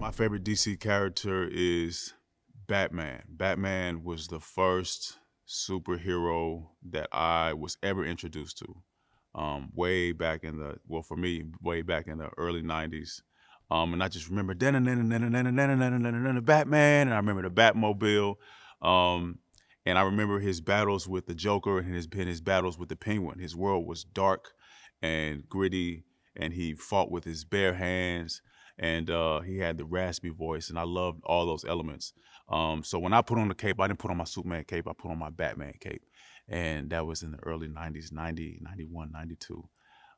My favorite DC character is Batman. Batman was the first superhero that I was ever introduced to. Way back in the, well, for me, way back in the early 90s. And I just remember Batman, and I remember the Batmobile. Um, and I remember his battles with the Joker and his battles with the Penguin. His world was dark and gritty, and he fought with his bare hands, and he had the raspy voice, and I loved all those elements. So when I put on the cape, I didn't put on my Superman cape, I put on my Batman cape. And that was in the early 90s, 90, 91, 92.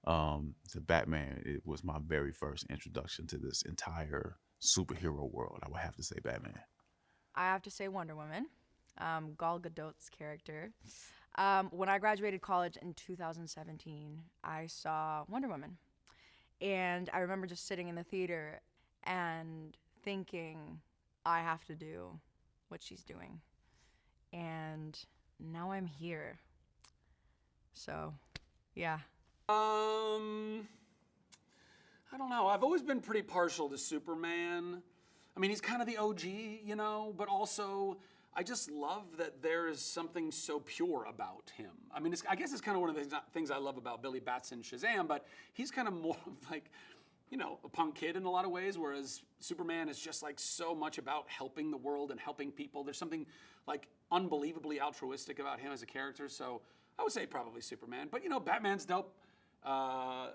The Batman, it was my very first introduction to this entire superhero world. I would have to say Batman. I have to say Wonder Woman, Gal Gadot's character. When I graduated college in 2017, I saw Wonder Woman. And I remember just sitting in the theater and thinking, I have to do what she's doing. And now I'm here. So, yeah. I don't know. I've always been pretty partial to Superman. I mean, he's kind of the OG, you know, but also I just love that there is something so pure about him. I mean, I guess it's kind of one of the things I love about Billy Batson Shazam, but he's kind of more of like, you know, a punk kid in a lot of ways, whereas Superman is just like so much about helping the world and helping people. There's something like unbelievably altruistic about him as a character, so I would say probably Superman. But, you know, Batman's dope.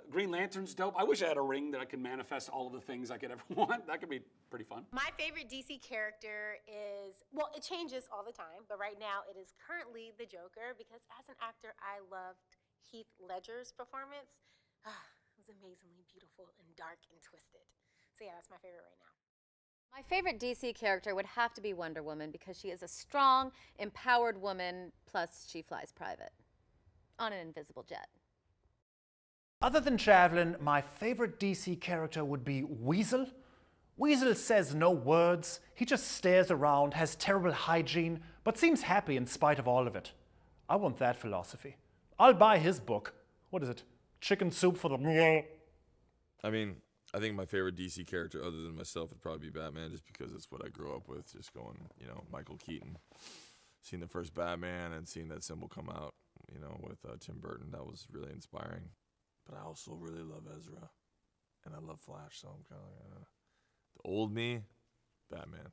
Green Lantern's dope. I wish I had a ring that I could manifest all of the things I could ever want. That could be pretty fun. My favorite DC character is, well, it changes all the time, but right now it is currently the Joker, because as an actor, I loved Heath Ledger's performance. It was amazingly beautiful and dark and twisted. So yeah, that's my favorite right now. My favorite DC character would have to be Wonder Woman, because she is a strong, empowered woman, plus she flies private on an invisible jet. Other than Javelin, my favorite DC character would be Weasel. Weasel says no words, he just stares around, has terrible hygiene, but seems happy in spite of all of it. I want that philosophy. I'll buy his book. What is it? Chicken soup for the... I mean, I think my favorite DC character other than myself would probably be Batman, just because it's what I grew up with, just going, you know, Michael Keaton. Seeing the first Batman and seeing that symbol come out, you know, with Tim Burton, that was really inspiring. But I also really love Ezra, and I love Flash, so I'm kind of like, the old me, Batman.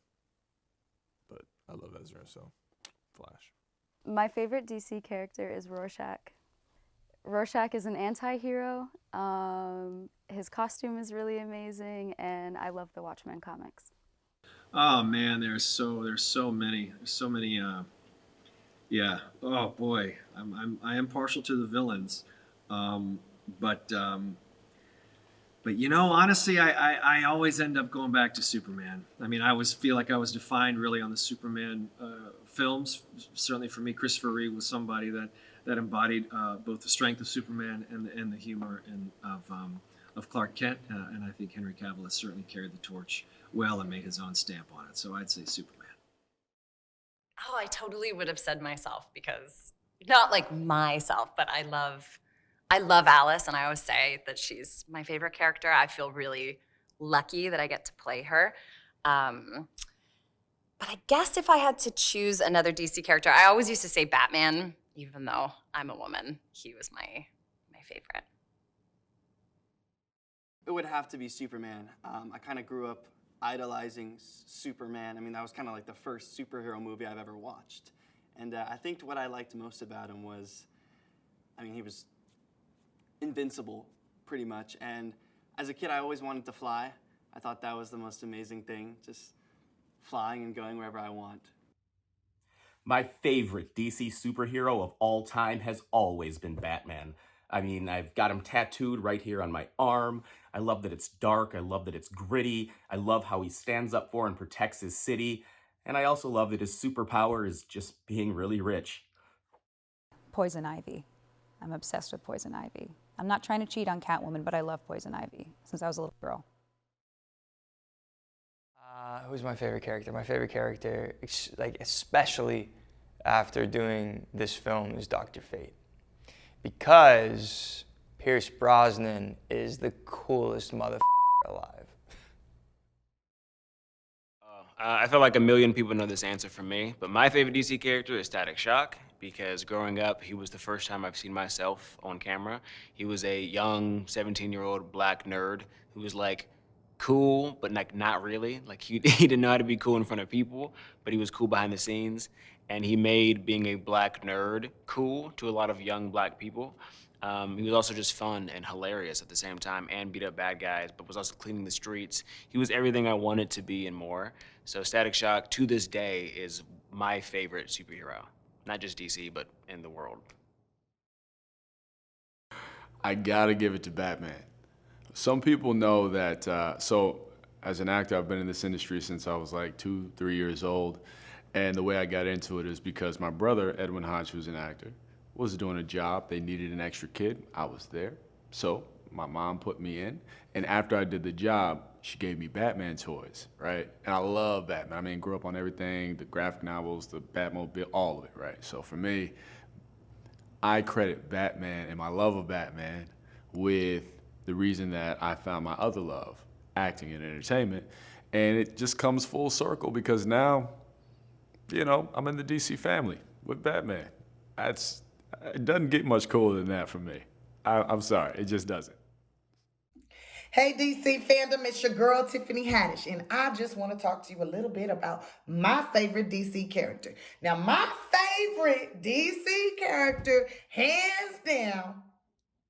But I love Ezra, so Flash. My favorite DC character is Rorschach. Rorschach is an anti-hero. His costume is really amazing, and I love the Watchmen comics. Oh man, there's so many. There's so many. Yeah. Oh boy, I am partial to the villains. But you know, honestly, I always end up going back to Superman. I mean, I always feel like I was defined really on the Superman films. Certainly for me, Christopher Reeve was somebody that embodied both the strength of Superman and the humor of Clark Kent. And I think Henry Cavill has certainly carried the torch well and made his own stamp on it. So I'd say Superman. Oh, I totally would have said myself, because not like myself, but I love Alice, and I always say that she's my favorite character. I feel really lucky that I get to play her. But I guess if I had to choose another DC character, I always used to say Batman, even though I'm a woman. He was my favorite. It would have to be Superman. I kind of grew up idolizing Superman. I mean, that was kind of like the first superhero movie I've ever watched. And I think what I liked most about him was, I mean, he was invincible, pretty much. And as a kid, I always wanted to fly. I thought that was the most amazing thing, just flying and going wherever I want. My favorite DC superhero of all time has always been Batman. I mean, I've got him tattooed right here on my arm. I love that it's dark. I love that it's gritty. I love how he stands up for and protects his city. And I also love that his superpower is just being really rich. Poison Ivy. I'm obsessed with Poison Ivy. I'm not trying to cheat on Catwoman, but I love Poison Ivy since I was a little girl. Who's my favorite character? My favorite character, like especially after doing this film, is Dr. Fate. Because Pierce Brosnan is the coolest motherfucker alive. I feel like a million people know this answer from me, but my favorite DC character is Static Shock because growing up, he was the first time I've seen myself on camera. He was a young 17-year-old black nerd who was like cool, but like not really. Like he didn't know how to be cool in front of people, but he was cool behind the scenes. And he made being a black nerd cool to a lot of young black people. He was also just fun and hilarious at the same time and beat up bad guys, but was also cleaning the streets. He was everything I wanted to be and more. So Static Shock, to this day, is my favorite superhero. Not just DC, but in the world. I gotta give it to Batman. Some people know that, so as an actor, I've been in this industry since I was like 2, 3 years old. And the way I got into it is because my brother, Edwin Hodge, who's an actor, was doing a job. They needed an extra kid. I was there. So my mom put me in. And after I did the job, she gave me Batman toys, right? And I love Batman. I mean, grew up on everything, the graphic novels, the Batmobile, all of it, right? So for me, I credit Batman and my love of Batman with the reason that I found my other love, acting and entertainment. And it just comes full circle because now, you know, I'm in the DC family with Batman. It doesn't get much cooler than that for me. I'm sorry, it just doesn't. Hey DC fandom, it's your girl Tiffany Haddish, and I just want to talk to you a little bit about my favorite DC character. Now, my favorite DC character, hands down,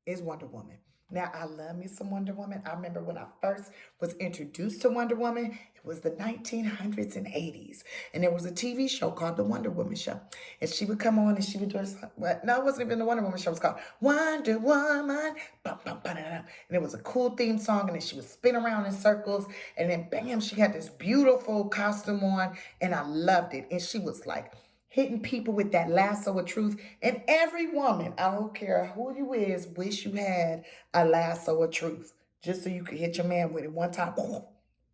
is Wonder Woman. Now, I love me some Wonder Woman. I remember when I first was introduced to Wonder Woman, it was the 1900s and 80s. And there was a TV show called The Wonder Woman Show. And she would come on and she would do no, it wasn't even The Wonder Woman Show. It was called Wonder Woman. Bum, bum, ba, da, da. And it was a cool theme song. And then she would spin around in circles. And then, bam, she had this beautiful costume on. And I loved it. And she was like hitting people with that lasso of truth. And every woman, I don't care who you is, wish you had a lasso of truth. Just so you could hit your man with it one time.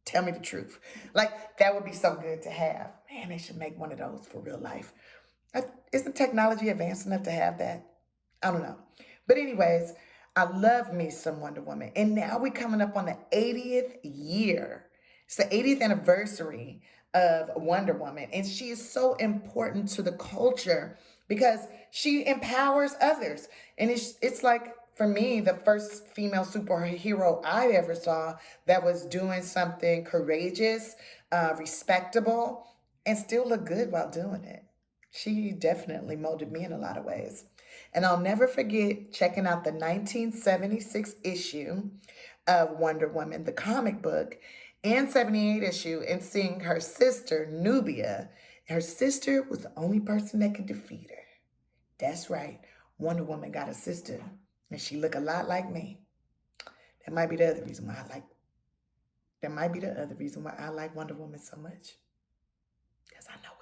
Tell me the truth. Like, that would be so good to have. Man, they should make one of those for real life. Isn't technology advanced enough to have that? I don't know. But anyways, I love me some Wonder Woman. And now we're coming up on the 80th year. It's the 80th anniversary of Wonder Woman. And she is so important to the culture because she empowers others. And it's like, for me, the first female superhero I ever saw that was doing something courageous, respectable, and still look good while doing it. She definitely molded me in a lot of ways. And I'll never forget checking out the 1976 issue of Wonder Woman, the comic book, and 78 issue, and seeing her sister, Nubia. Her sister was the only person that could defeat her. That's right. Wonder Woman got a sister, and she look a lot like me. That might be the other reason why I like Wonder Woman so much. Because I know